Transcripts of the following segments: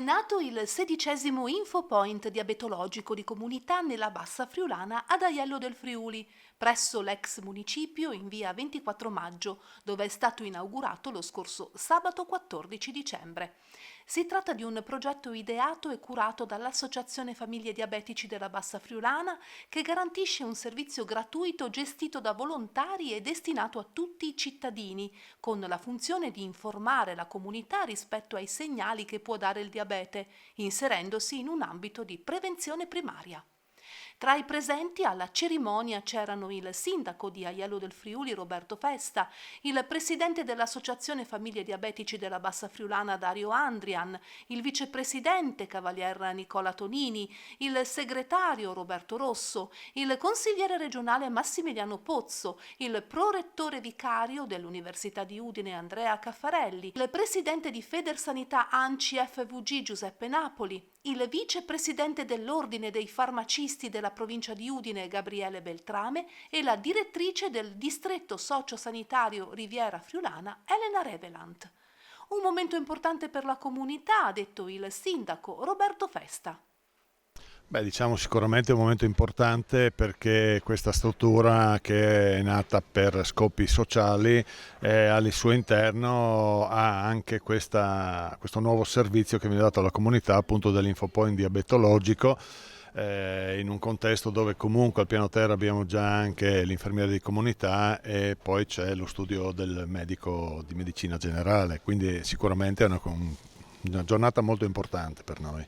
nato il 16° Infopoint diabetologico di comunità nella Bassa Friulana ad Aiello del Friuli, presso l'ex municipio in via 24 maggio, dove è stato inaugurato lo scorso sabato 14 dicembre. Si tratta di un progetto ideato e curato dall'Associazione Famiglie Diabetici della Bassa Friulana, che garantisce un servizio gratuito gestito da volontari e destinato a tutti i cittadini, con la funzione di informare la comunità rispetto ai segnali che può dare il diabete, inserendosi in un ambito di prevenzione primaria. Tra i presenti alla cerimonia c'erano il sindaco di Aiello del Friuli Roberto Festa, il presidente dell'Associazione Famiglie Diabetici della Bassa Friulana Dario Andrian, il vicepresidente Cavalier Nicola Tonini, il segretario Roberto Rosso, il consigliere regionale Massimiliano Pozzo, il prorettore vicario dell'Università di Udine Andrea Caffarelli, il presidente di Federsanità ANCI FVG Giuseppe Napoli, il vicepresidente dell'Ordine dei Farmacisti della provincia di Udine Gabriele Beltrame e la direttrice del distretto sociosanitario Riviera Friulana Elena Revelant. Un momento importante per la comunità, ha detto il sindaco Roberto Festa. Diciamo sicuramente è un momento importante perché questa struttura, che è nata per scopi sociali, al suo interno ha anche questo nuovo servizio che viene dato alla comunità, appunto dell'Infopoint diabetologico, in un contesto dove comunque al piano terra abbiamo già anche l'infermiere di comunità e poi c'è lo studio del medico di medicina generale, quindi sicuramente è una giornata molto importante per noi.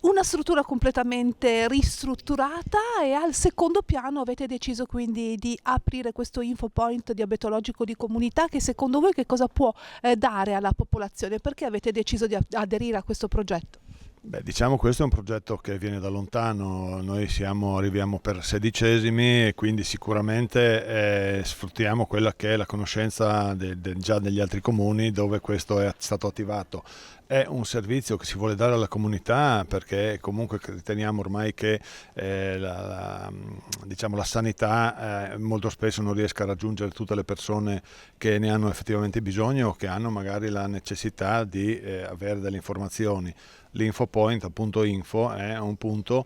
Una struttura completamente ristrutturata, e al secondo piano avete deciso quindi di aprire questo Infopoint diabetologico di comunità, che secondo voi che cosa può dare alla popolazione? Perché avete deciso di aderire a questo progetto? Diciamo questo è un progetto che viene da lontano, noi arriviamo per 16esimi e quindi sicuramente sfruttiamo quella che è la conoscenza già degli altri comuni dove questo è stato attivato. È un servizio che si vuole dare alla comunità perché comunque riteniamo ormai che diciamo, la sanità molto spesso non riesca a raggiungere tutte le persone che ne hanno effettivamente bisogno o che hanno magari la necessità di avere delle informazioni. L'Infopoint, appunto Info, è un punto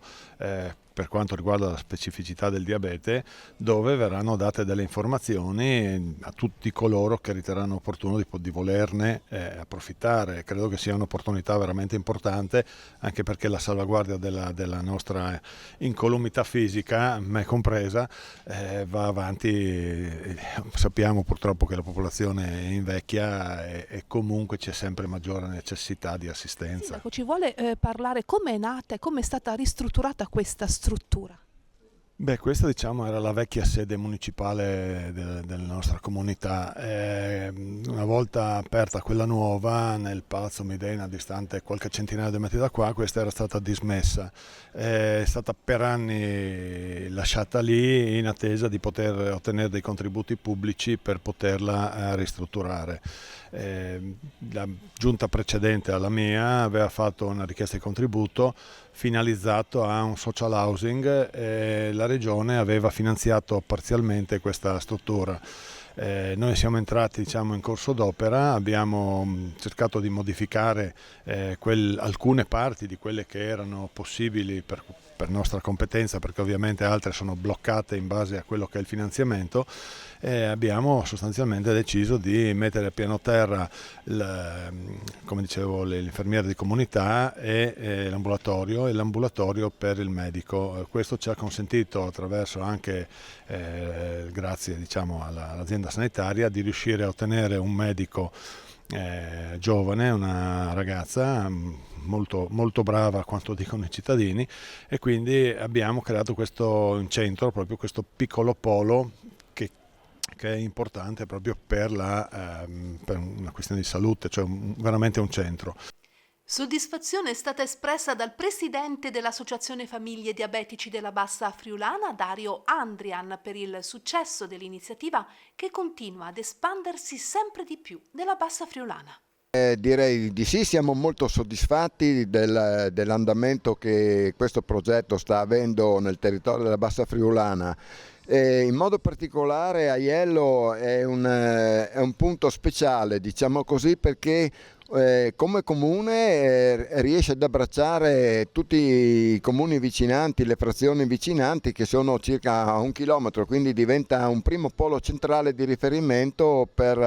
per quanto riguarda la specificità del diabete, dove verranno date delle informazioni a tutti coloro che riterranno opportuno di volerne approfittare. Credo che sia un'opportunità veramente importante, anche perché la salvaguardia della nostra incolumità fisica, me compresa, va avanti. Sappiamo purtroppo che la popolazione invecchia e comunque c'è sempre maggiore necessità di assistenza. Sindaco, ci vuole parlare come è nata e come è stata ristrutturata questa struttura? Questa diciamo era la vecchia sede municipale della nostra comunità. Una volta aperta quella nuova nel Palazzo Midena, distante qualche centinaio di metri da qua, questa era stata dismessa. È stata per anni lasciata lì in attesa di poter ottenere dei contributi pubblici per poterla ristrutturare. La giunta precedente alla mia aveva fatto una richiesta di contributo finalizzato a un social housing e la regione aveva finanziato parzialmente questa struttura. Noi siamo entrati in corso d'opera, abbiamo cercato di modificare alcune parti di quelle che erano possibili per nostra competenza, perché ovviamente altre sono bloccate in base a quello che è il finanziamento, e abbiamo sostanzialmente deciso di mettere a piano terra, come dicevo, l'infermiera di comunità e l'ambulatorio per il medico. Questo ci ha consentito, attraverso anche grazie all'azienda sanitaria, di riuscire a ottenere un medico giovane, una ragazza molto, molto brava quanto dicono i cittadini, e quindi abbiamo creato questo centro, proprio questo piccolo polo che è importante proprio per una questione di salute, cioè veramente un centro. Soddisfazione è stata espressa dal presidente dell'Associazione Famiglie Diabetici della Bassa Friulana, Dario Andrian, per il successo dell'iniziativa che continua ad espandersi sempre di più nella Bassa Friulana. Direi di sì, siamo molto soddisfatti dell'andamento che questo progetto sta avendo nel territorio della Bassa Friulana. In modo particolare Aiello è un punto speciale, diciamo così, perché Come comune riesce ad abbracciare tutti i comuni vicinanti, le frazioni vicinanti che sono circa a 1 chilometro, quindi diventa un primo polo centrale di riferimento per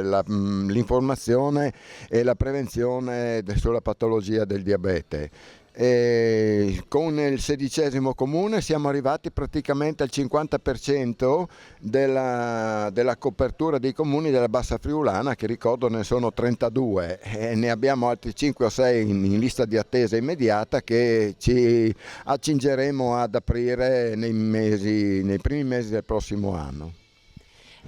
l'informazione e la prevenzione sulla patologia del diabete. Con il 16° comune siamo arrivati praticamente al 50% della copertura dei comuni della Bassa Friulana, che ricordo ne sono 32, e ne abbiamo altri 5 o 6 in lista di attesa immediata che ci accingeremo ad aprire nei primi mesi del prossimo anno.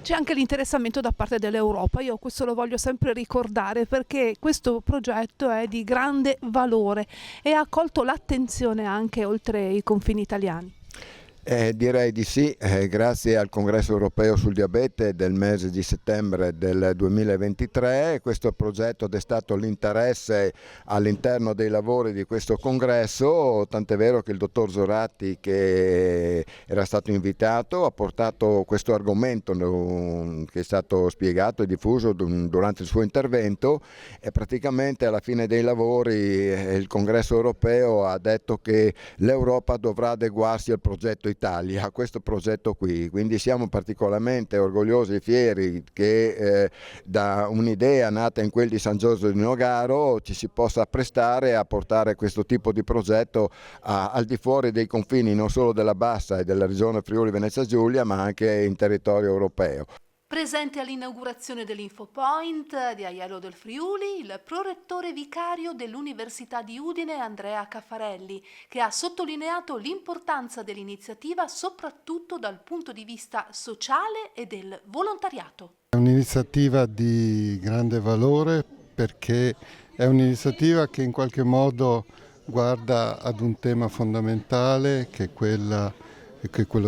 C'è anche l'interessamento da parte dell'Europa, io questo lo voglio sempre ricordare perché questo progetto è di grande valore e ha colto l'attenzione anche oltre i confini italiani. Direi di sì, grazie al Congresso europeo sul diabete del mese di settembre del 2023 questo progetto ha destato l'interesse all'interno dei lavori di questo congresso, tant'è vero che il dottor Zoratti, che era stato invitato, ha portato questo argomento che è stato spiegato e diffuso durante il suo intervento, e praticamente alla fine dei lavori il Congresso europeo ha detto che l'Europa dovrà adeguarsi al progetto Italia, a questo progetto qui, quindi siamo particolarmente orgogliosi e fieri che da un'idea nata in quel di San Giorgio di Nogaro ci si possa prestare a portare questo tipo di progetto al di fuori dei confini non solo della Bassa e della regione Friuli Venezia Giulia, ma anche in territorio europeo. Presente all'inaugurazione dell'Infopoint di Aiello del Friuli il prorettore vicario dell'Università di Udine Andrea Caffarelli, che ha sottolineato l'importanza dell'iniziativa soprattutto dal punto di vista sociale e del volontariato. È un'iniziativa di grande valore perché è un'iniziativa che in qualche modo guarda ad un tema fondamentale che è quello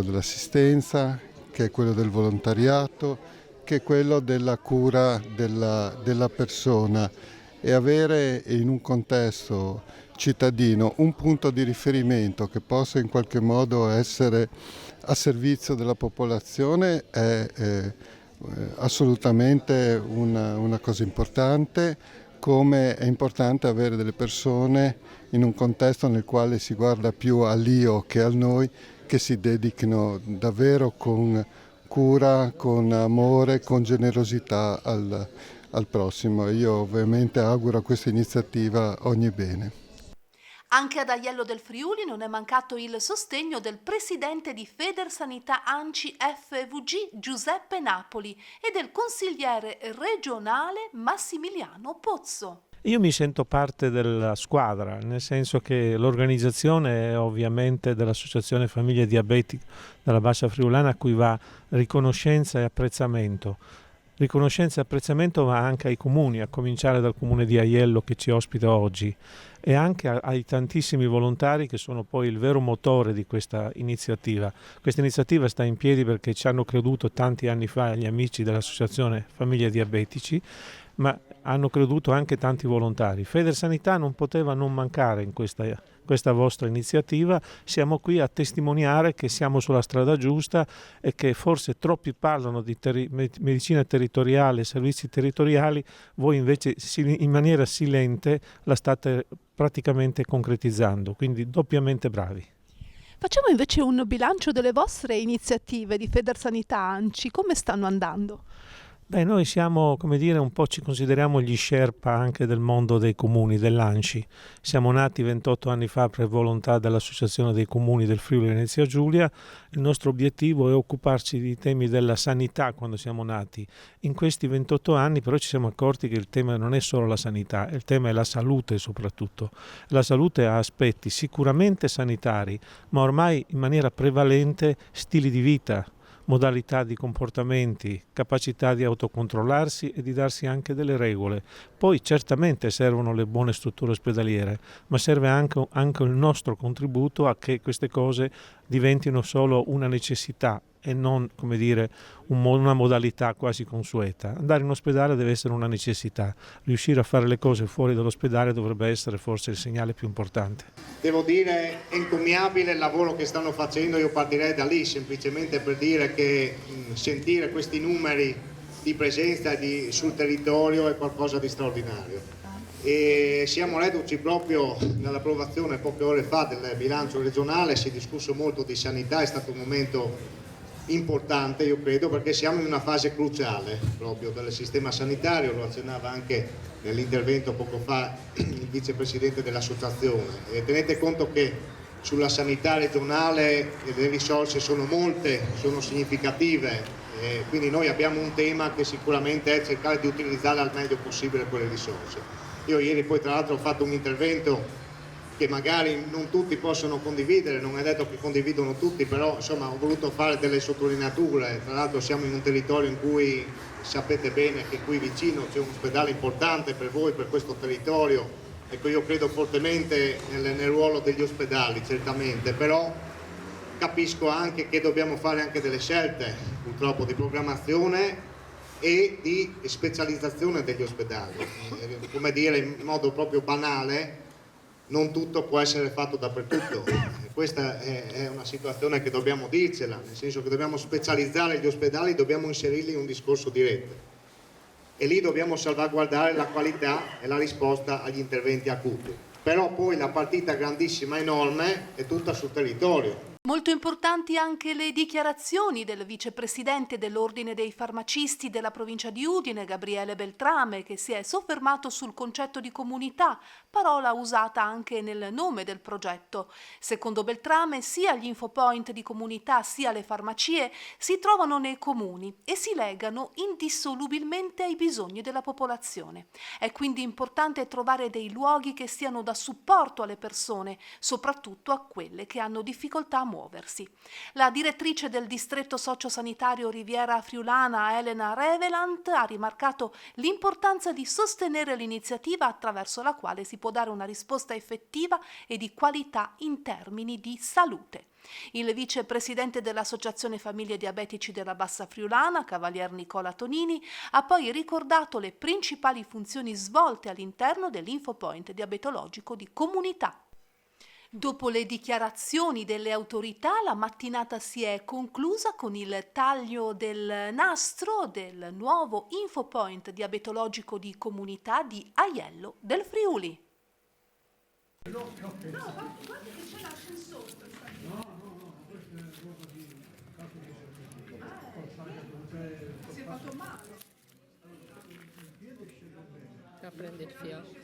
dell'assistenza, che è quello del volontariato, che è quello della cura della persona, e avere in un contesto cittadino un punto di riferimento che possa in qualche modo essere a servizio della popolazione è assolutamente una cosa importante, come è importante avere delle persone in un contesto nel quale si guarda più all'io che al noi, che si dedichino davvero con cura, con amore, con generosità al prossimo. Io ovviamente auguro a questa iniziativa ogni bene. Anche ad Aiello del Friuli non è mancato il sostegno del presidente di Federsanità ANCI FVG Giuseppe Napoli e del consigliere regionale Massimiliano Pozzo. Io mi sento parte della squadra, nel senso che l'organizzazione è ovviamente dell'Associazione Famiglie Diabetiche della Bassa Friulana, a cui va riconoscenza e apprezzamento. Riconoscenza e apprezzamento va anche ai comuni, a cominciare dal comune di Aiello che ci ospita oggi, e anche ai tantissimi volontari che sono poi il vero motore di questa iniziativa. Questa iniziativa sta in piedi perché ci hanno creduto tanti anni fa gli amici dell'Associazione Famiglie Diabetici, ma hanno creduto anche tanti volontari. Federsanità non poteva non mancare in questa vostra iniziativa. Siamo qui a testimoniare che siamo sulla strada giusta e che forse troppi parlano di medicina territoriale, servizi territoriali, voi invece in maniera silente la state praticamente concretizzando, quindi doppiamente bravi. Facciamo invece un bilancio delle vostre iniziative di Federsanità ANCI, come stanno andando? Beh, noi siamo, come dire, un po' ci consideriamo gli Sherpa anche del mondo dei comuni, dell'ANCI. Siamo nati 28 anni fa per volontà dell'Associazione dei Comuni del Friuli Venezia Giulia. Il nostro obiettivo è occuparci di temi della sanità quando siamo nati. In questi 28 anni però ci siamo accorti che il tema non è solo la sanità, il tema è la salute soprattutto. La salute ha aspetti sicuramente sanitari, ma ormai in maniera prevalente stili di vita, modalità di comportamenti, capacità di autocontrollarsi e di darsi anche delle regole. Poi certamente servono le buone strutture ospedaliere, ma serve anche il nostro contributo a che queste cose diventino solo una necessità e non, come dire, una modalità quasi consueta. Andare in ospedale deve essere una necessità. Riuscire a fare le cose fuori dall'ospedale dovrebbe essere forse il segnale più importante. Devo dire encomiabile il lavoro che stanno facendo, io partirei da lì semplicemente per dire che sentire questi numeri di presenza sul territorio è qualcosa di straordinario. E siamo reduci proprio nell'approvazione poche ore fa del bilancio regionale, si è discusso molto di sanità, è stato un momento importante, io credo, perché siamo in una fase cruciale proprio del sistema sanitario, lo accennava anche nell'intervento poco fa il vicepresidente dell'associazione. E tenete conto che sulla sanità regionale le risorse sono molte, sono significative, quindi noi abbiamo un tema che sicuramente è cercare di utilizzare al meglio possibile quelle risorse. Io ieri poi tra l'altro ho fatto un intervento che magari non tutti possono condividere, non è detto che condividono tutti, però insomma ho voluto fare delle sottolineature. Tra l'altro siamo in un territorio in cui sapete bene che qui vicino c'è un ospedale importante per voi, per questo territorio. Ecco, io credo fortemente nel ruolo degli ospedali, certamente, però capisco anche che dobbiamo fare anche delle scelte, purtroppo, di programmazione e di specializzazione degli ospedali. Come dire, in modo proprio banale, non tutto può essere fatto dappertutto. Questa è una situazione che dobbiamo dircela, nel senso che dobbiamo specializzare gli ospedali, dobbiamo inserirli in un discorso diretto e lì dobbiamo salvaguardare la qualità e la risposta agli interventi acuti. Però poi la partita grandissima, enorme, è tutta sul territorio. Molto importanti anche le dichiarazioni del vicepresidente dell'Ordine dei Farmacisti della provincia di Udine, Gabriele Beltrame, che si è soffermato sul concetto di comunità, parola usata anche nel nome del progetto. Secondo Beltrame, sia gli infopoint di comunità sia le farmacie si trovano nei comuni e si legano indissolubilmente ai bisogni della popolazione. È quindi importante trovare dei luoghi che siano da supporto alle persone, soprattutto a quelle che hanno difficoltà a muoversi. La direttrice del distretto sociosanitario Riviera Friulana, Elena Revelant, ha rimarcato l'importanza di sostenere l'iniziativa attraverso la quale si può dare una risposta effettiva e di qualità in termini di salute. Il vicepresidente dell'Associazione Famiglie Diabetici della Bassa Friulana, Cavalier Nicola Tonini, ha poi ricordato le principali funzioni svolte all'interno dell'infopoint diabetologico di comunità. Dopo le dichiarazioni delle autorità, la mattinata si è conclusa con il taglio del nastro del nuovo infopoint diabetologico di comunità di Aiello del Friuli. A prendere il filo.